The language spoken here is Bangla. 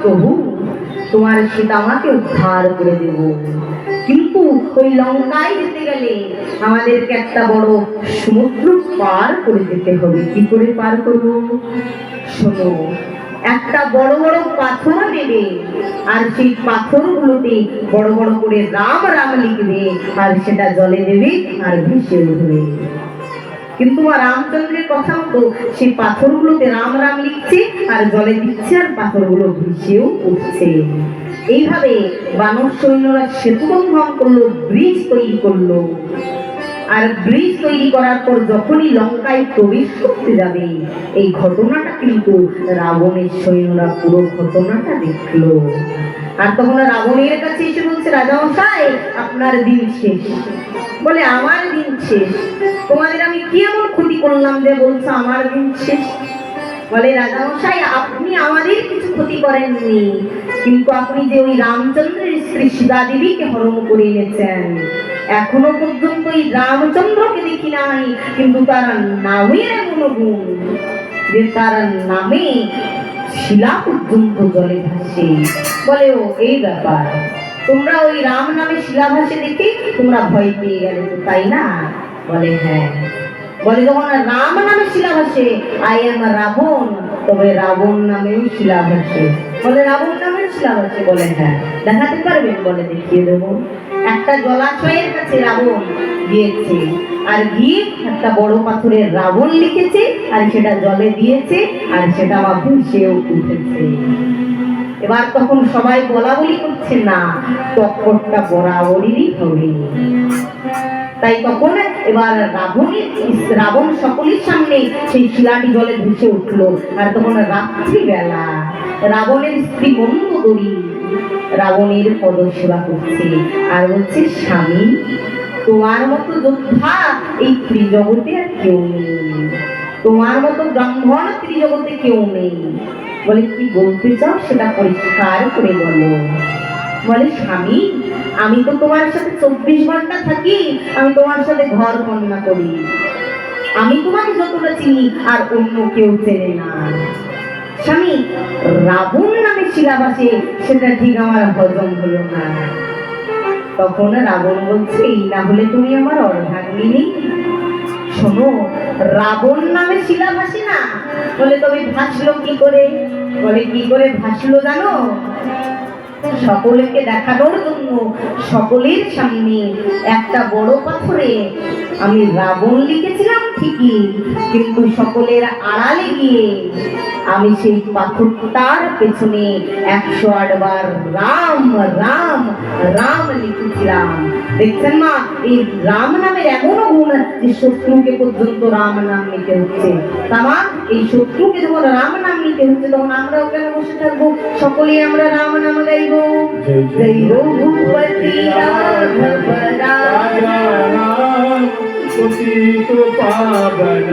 প্রভু তোমার সীতামাকে উদ্ধার করে দেব, কিন্তু ওই লঙ্কায় যেতে গেলে আমাদেরকে একটা বড় সমুদ্র পার করে যেতে হবে। কি করে পার করব? শোনো, একটা বড় বড় পাথর নেবে, আর সেই পাথরগুলোতে বড় বড় করে রাম রাম লিখবে, আর সেটা জলে দেবে আর ভেসে উঠবে। কিন্তু রামচন্দ্রের কথা মতো সেই পাথরগুলোতে রাম রাম লিখছে আর জলে দিচ্ছে, আর পাথরগুলো ভেসেও উঠছে। এইভাবে বানর সৈন্যরা সেতু বন্ধন করলো, ব্রিজ তৈরি করলো। আর ব্রিজ তৈরি করার পর যখনই লঙ্কায় প্রবেশ করতে যাবে, এই ঘটনাটা কিন্তু রাবণের সৈন্যরা পুরো ঘটনাটা দেখলো। আর তখন রাবণের কাছে এসে বলছে, রাজা মশাই আপনার দিন শেষ। বলে আমার দিন শেষ? তোমাদের আমি কি এমন ক্ষতি করলাম যে বলছো আমার দিন শেষ? বলে রাজা মশাই আপনি আমাদের কিছু ক্ষতি করেননি, কিন্তু আপনি যে ওই রামচন্দ্রের স্ত্রী সীতা দেবীকে হরণ করে এনেছেন, এখনো পর্যন্ত ওই রামচন্দ্রকে দেখি নাই, কিন্তু তার নামের এমন গুণ যে তার নামে শিলা পর্যন্ত জলে ভাসে। বলে ও এই ব্যাপার, তোমরা ওই রাম নামে শিলা ভাসে দেখে তোমরা ভয় পেয়ে গেলে তো, তাই না? বলে হ্যাঁ। বলে যখন রাম নামে শিলা ভাসে, আই এম রাবণ, তবে রাবণ নামেও শিলা ভাসে। বলে রাবণ নামের শিলা ভাসে? বলে হ্যাঁ। দেখাতে পারবেন? বলে দেখিয়ে দেবো। একটা জলাশয়ের কাছে রাবণ গিয়েছে, আর গিয়ে একটা বড় পাথরের রাবণ লিখেছে, আর সেটা জলে দিয়েছে, আর সেটা আবার ভেসেও উঠেছে। এবার তখন সবাই বলা বলি করছে, না টক্করটা বরাবরই হবে। তাই তখন এবার রাবণ সকলের সামনে সেই শিলাটি জলে ভেসে উঠলো। আর তখন রাত্রিবেলা রাবণের স্ত্রী মন্দোদরী রাবণের পদসেবা করছে, আর বলছে, স্বামী তোমার মতো যোদ্ধা এই ত্রিজগতে আর কেউ নেই, তোমার মতো ব্রাহ্মণ ত্রিজগতে কেউ নেই। বলে কি বলতে চাও সেটা পরিষ্কার করে বলো। বলে স্বামী আমি তো তোমার সাথে 24 ঘন্টা থাকি, আমি তোমার সাথে ঘর কন্যা করি, আমি তোমাকে যতটা চিনি আর অন্য কেউ চেনে না। স্বামী রাবণ নামে শিলা ভাসে, সেটা ঠিক আমার হজম হলো না। তখন রাবণ বলছে, এই না হলে তুমি আমার অর্ধাঙ্গিনী। শোনো, রাবণ নামে শিলা ভাসে না। বলে তবে ভাসলো কি করে? বলে কি করে ভাসলো জানো? সকলকে দেখানোর জন্য সকলের সামনে একটা বড় পাথরে আমি রাবণ লিখেছিলাম ঠিকই, কিন্তু সকলের আড়ালে গিয়ে আমি সেই পাথরটার পেছনে 108 বার রাম রাম রাম লিখেছিলাম। দেখছেন মা, এই রাম নামের এমন গুণ যে শত্রুকে পর্যন্ত রাম নাম নিতে হচ্ছে। তামা এই শত্রুকে যখন রাম নাম নিতে হচ্ছে, তখন আমরাও কেন বসে থাকবো? সকলেই আমরা রাম নাম গাইব। জয় রঘুপতি রাঘব রাম, পতিত পাবন।